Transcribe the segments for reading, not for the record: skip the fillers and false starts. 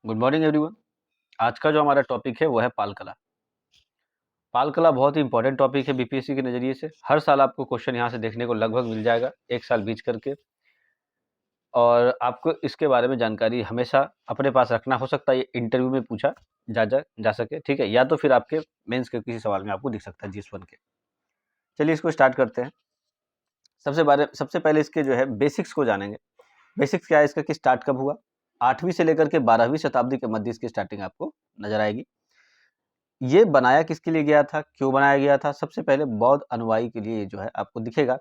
Good morning everyone. आज का जो हमारा टॉपिक है वो है पाल कला। पाल कला बहुत ही इंपॉर्टेंट टॉपिक है बीपीएससी के नज़रिए से। हर साल आपको क्वेश्चन यहाँ से देखने को लगभग मिल जाएगा, एक साल बीच करके। और आपको इसके बारे में जानकारी हमेशा अपने पास रखना। हो सकता है ये इंटरव्यू में पूछा जा सके, ठीक है, या तो फिर आपके मेंस के किसी सवाल में आपको दिख सकता है GS1 के। चलिए इसको स्टार्ट करते हैं। सबसे पहले इसके जो है बेसिक्स को जानेंगे। बेसिक्स क्या है इसका, कि स्टार्ट कब हुआ। 8वीं से लेकर के 12वीं शताब्दी के मध्य इसकी स्टार्टिंग आपको नजर आएगी। ये बनाया किसके लिए गया था, क्यों बनाया गया था? सबसे पहले बौद्ध अनुयायी के लिए जो है आपको दिखेगा।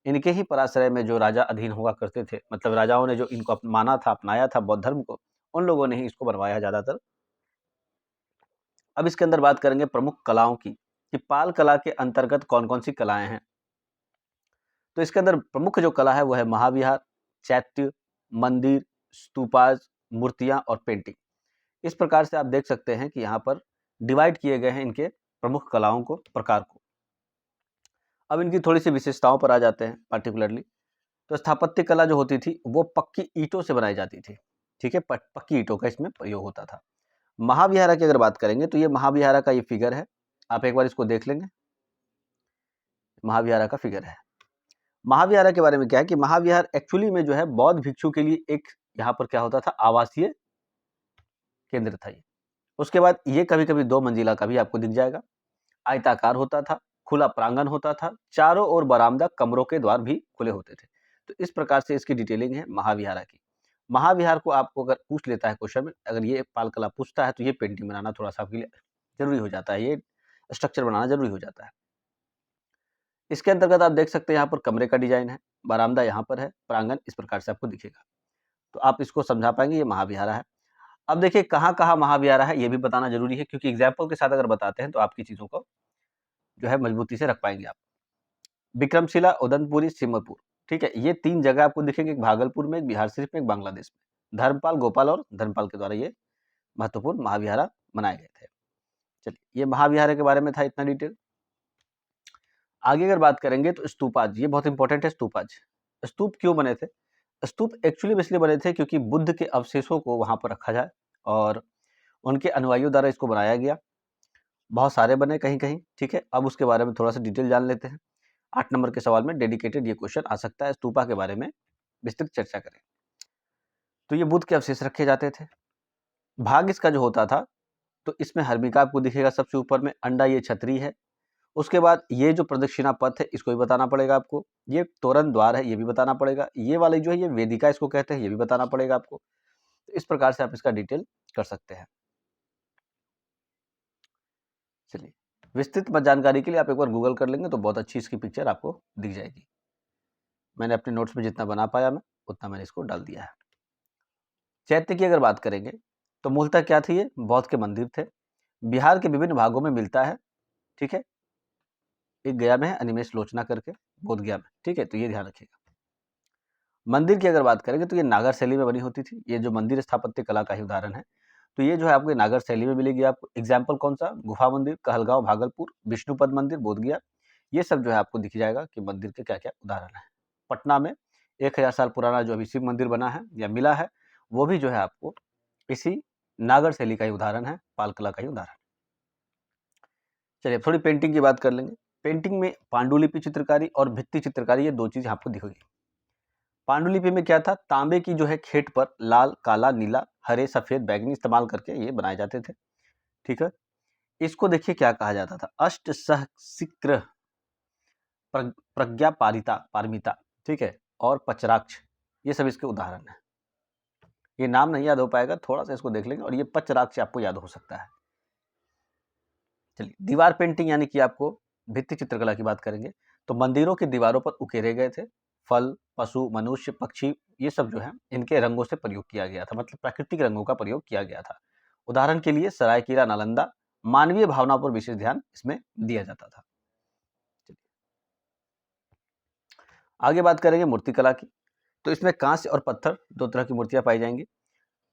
इनके ही पराश्रय में जो राजा अधीन हुआ करते थे, मतलब राजाओं ने जो इनको माना था, अपनाया था बौद्ध धर्म को, उन लोगों ने ही इसको बनवाया ज़्यादातर। अब इसके अंदर बात करेंगे प्रमुख कलाओं की, कि पाल कला के अंतर्गत कौन कौन सी कलाएं हैं। तो इसके अंदर प्रमुख जो कला है वो है महाविहार, चैत्य, मंदिर, स्तूपाज, मूर्तियां और पेंटिंग। इस प्रकार से आप देख सकते हैं कि यहाँ पर डिवाइड किए गए हैं इनके प्रमुख कलाओं को, प्रकार को। अब इनकी थोड़ी सी विशेषताओं पर आ जाते हैं पार्टिकुलरली। तो स्थापत्य कला जो होती थी वो पक्की ईंटों से बनाई जाती थी, ठीक है, पक्की ईंटों का इसमें प्रयोग होता था। महाविहारा की अगर बात करेंगे तो ये महाविहारा का ये फिगर है, आप एक बार इसको देख लेंगे। महाविहारा का फिगर है। महाविहारा के बारे में क्या है कि महाविहार एक्चुअली में जो है बौद्ध भिक्षु के लिए एक यहाँ पर क्या होता था, आवासीय केंद्र था ये। उसके बाद ये कभी कभी 2 मंजिला का भी आपको दिख जाएगा। आयताकार होता था, खुला प्रांगण होता था, चारों ओर बरामदा, कमरों के द्वार भी खुले होते थे। तो इस प्रकार से इसकी डिटेलिंग है महाविहारा की। महाविहार को आपको अगर पूछ लेता है क्वेश्चन में, अगर ये पाल कला पूछता है तो ये पेंटिंग बनाना थोड़ा सा आपके लिए जरूरी हो जाता है, ये स्ट्रक्चर बनाना जरूरी हो जाता है। इसके अंतर्गत आप देख सकते हैं यहाँ पर कमरे का डिजाइन है, बरामदा यहाँ पर है, प्रांगण इस प्रकार से आपको दिखेगा। तो आप इसको समझा पाएंगे, ये महाविहारा है। अब देखिए कहाँ कहाँ महाविहारा है ये भी बताना जरूरी है, क्योंकि एग्जाम्पल के साथ अगर बताते हैं तो आपकी चीजों को जो है मजबूती से रख पाएंगे आप। विक्रमशिला, उदनपुरी, सिमरपुर, ठीक है, ये 3 जगह आपको दिखेंगे, एक भागलपुर में, एक बिहार शरीफ में, एक बांग्लादेश में। धर्मपाल, गोपाल और धर्मपाल के द्वारा ये महत्वपूर्ण महाविहारा बनाए गए थे। चलिए ये महाविहारा के बारे में था इतना डिटेल। आगे अगर बात करेंगे तो स्तूपाज, ये बहुत इंपॉर्टेंट है। स्तूपाज, स्तूप क्यों बने थे? स्तूप एक्चुअली इसलिए बने थे क्योंकि बुद्ध के अवशेषों को वहां पर रखा जाए और उनके अनुयायियों द्वारा इसको बनाया गया। बहुत सारे बने कहीं कहीं, ठीक है। अब उसके बारे में थोड़ा सा डिटेल जान लेते हैं। 8 नंबर के सवाल में डेडिकेटेड ये क्वेश्चन आ सकता है, स्तूपा के बारे में विस्तृत चर्चा करें। तो ये बुद्ध के अवशेष रखे जाते थे। भाग इसका जो होता था, तो इसमें हर्मिका आपको दिखेगा सबसे ऊपर में, अंडा ये छतरी है। उसके बाद ये जो प्रदक्षिणा पथ है इसको भी बताना पड़ेगा आपको। ये तोरण द्वार है ये भी बताना पड़ेगा। ये वाली जो है ये वेदिका इसको कहते हैं, ये भी बताना पड़ेगा आपको। तो इस प्रकार से आप इसका डिटेल कर सकते हैं। चलिए विस्तृत जानकारी के लिए आप एक बार गूगल कर लेंगे तो बहुत अच्छी इसकी पिक्चर आपको दिख जाएगी। मैंने अपने नोट्स में जितना बना पाया मैं उतना मैंने इसको डाल दिया है। चैत्य की अगर बात करेंगे तो मूलतः क्या थे, ये बौद्ध के मंदिर थे। बिहार के विभिन्न भागों में मिलता है, ठीक है। एक गया में है अनिमेष लोचना करके, बोध गया में, ठीक है, तो ये ध्यान रखिएगा। मंदिर की अगर बात करेंगे तो ये नागर शैली में बनी होती थी। ये जो मंदिर स्थापत्य कला का ही उदाहरण है। तो ये जो है आपको नागर शैली में मिलेगी आपको। एग्जाम्पल कौन सा? गुफा मंदिर कहलगांव भागलपुर, विष्णुपद मंदिर बोध गया। ये सब जो है आपको दिख जाएगा कि मंदिर के क्या क्या उदाहरण है। पटना में 1000 साल पुराना जो अभी शिव मंदिर बना है या मिला है, वो भी जो है आपको इसी नागर शैली का ही उदाहरण है, पाल कला का ही उदाहरण। चलिए थोड़ी पेंटिंग की बात कर लेंगे। पेंटिंग में पांडुलिपि चित्रकारी और भित्ति चित्रकारी, ये 2 चीज आपको दिखेगी। पांडुलिपि में क्या था, तांबे की जो है खेट पर लाल, काला, नीला, हरे, सफेद, बैंगनी इस्तेमाल करके ये बनाए जाते थे, ठीक है। इसको देखिए क्या कहा जाता था, अष्ट सहस्त्र, प्रज्ञा पारिता पारमिता, ठीक है, और पचराक्ष, ये सब इसके उदाहरण है। ये नाम नहीं याद हो पाएगा, थोड़ा सा इसको देख लेंगे, और ये पचराक्ष आपको याद हो सकता है। चलिए दीवार पेंटिंग यानी कि आपको भित्ति चित्रकला की बात करेंगे तो मंदिरों की दीवारों पर उकेरे गए थे फल, पशु, मनुष्य, पक्षी, ये सब जो है इनके रंगों से प्रयोग किया गया था, मतलब प्राकृतिक रंगों का प्रयोग किया गया था। उदाहरण के लिए सरायकीला, नालंदा, मानवीय भावनाओं पर विशेष ध्यान इसमें दिया जाता था। आगे बात करेंगे मूर्तिकला की। तो इसमें कांस्य और पत्थर 2 तरह की मूर्तियां पाई जाएंगी।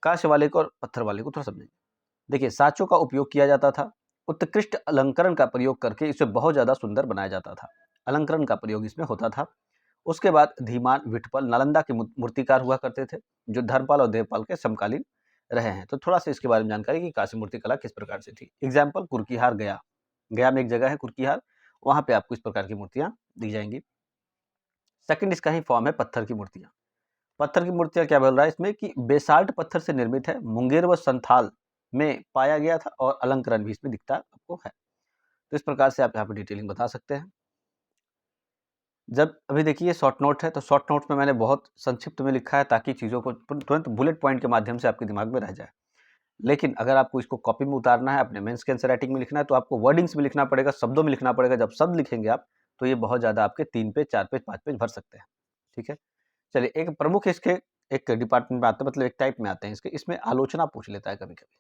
कांस्य वाले को और पत्थर वाले को थोड़ा समझेंगे। देखिए साँचों का उपयोग किया जाता था। उत्कृष्ट अलंकरण का प्रयोग करके इसे बहुत ज़्यादा सुंदर बनाया जाता था। अलंकरण का प्रयोग इसमें होता था। उसके बाद धीमान, विठपल, नालंदा के मूर्तिकार हुआ करते थे, जो धर्मपाल और देवपाल के समकालीन रहे हैं। तो थोड़ा सा इसके बारे में जानकारी कि कांस्य मूर्ति कला किस प्रकार से थी। एग्जाम्पल कुर्कीहार गया, गया में एक जगह है कुर्कीहार, वहाँ पे आपको इस प्रकार की मूर्तियाँ दी जाएंगी। सेकंड इसका ही फॉर्म है पत्थर की मूर्तियाँ। पत्थर की मूर्तियाँ क्या बोल रहा है इसमें कि बेसाल्ट पत्थर से निर्मित है, मुंगेर व संथाल में पाया गया था और अलंकरण भी इसमें दिखता आपको है। तो इस प्रकार से आप यहाँ पे डिटेलिंग बता सकते हैं। जब अभी देखिए शॉर्ट नोट है, तो शॉर्ट नोट्स में मैंने बहुत संक्षिप्त में लिखा है ताकि चीज़ों को तुरंत बुलेट पॉइंट के माध्यम से आपके दिमाग में रह जाए। लेकिन अगर आपको इसको कॉपी में उतारना है, अपने मेंस के आंसर राइटिंग में लिखना है, तो आपको वर्डिंग्स में लिखना पड़ेगा, शब्दों में लिखना पड़ेगा। जब शब्द लिखेंगे आप, तो ये बहुत ज़्यादा आपके 3 पेज, 4 पेज, 5 पेज भर सकते हैं। ठीक है? चलिए एक प्रमुख इसके एक डिपार्टमेंट में आते हैं, मतलब एक टाइप में आते हैं इसके, इसमें आलोचना पूछ लेता है कभी-कभी।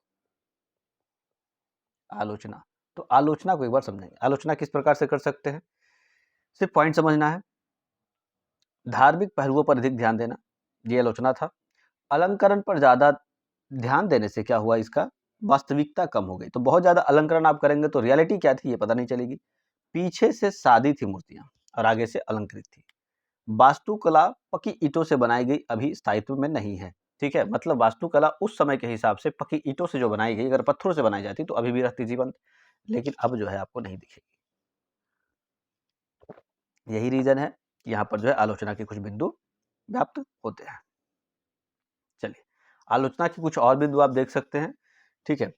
आलोचना, तो आलोचना को एक बार समझेंगे। आलोचना किस प्रकार से कर सकते हैं? सिर्फ पॉइंट समझना है। धार्मिक पहलुओं पर अधिक ध्यान देना, ये आलोचना था। अलंकरण पर ज़्यादा ध्यान देने से क्या हुआ, इसका वास्तविकता कम हो गई। तो बहुत ज़्यादा अलंकरण आप करेंगे तो रियलिटी क्या थी ये पता नहीं चलेगी। पीछे से सादी थी मूर्तियाँ और आगे से अलंकृत थी। वास्तुकला पकी ईंटों से बनाई गई, अभी स्थायित्व में नहीं है। ठीक है, मतलब वास्तुकला उस समय के हिसाब से पकी ईंटों से जो बनाई गई, अगर पत्थरों से बनाई जाती तो अभी भी रहती जीवंत, लेकिन अब जो है आपको नहीं दिखेगी। यही रीजन है कि यहाँ पर जो है आलोचना के कुछ बिंदु व्याप्त होते हैं। चलिए, आलोचना के कुछ और बिंदु आप देख सकते हैं। ठीक है,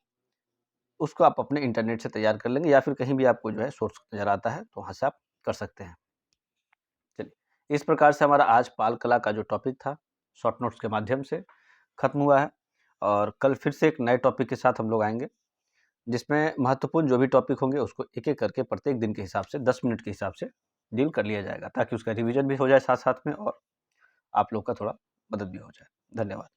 उसको आप अपने इंटरनेट से तैयार कर लेंगे या फिर कहीं भी आपको जो है सोर्स नज़र आता है तो वहाँ से आप कर सकते हैं। चलिए, इस प्रकार से हमारा आज पाल कला का जो टॉपिक था शॉर्ट नोट्स के माध्यम से खत्म हुआ है, और कल फिर से एक नए टॉपिक के साथ हम लोग आएंगे, जिसमें महत्वपूर्ण जो भी टॉपिक होंगे उसको एक-एक करके प्रत्येक दिन के हिसाब से 10 मिनट के हिसाब से डील कर लिया जाएगा, ताकि उसका रिवीजन भी हो जाए साथ-साथ में और आप लोग का थोड़ा मदद भी हो जाए। धन्यवाद।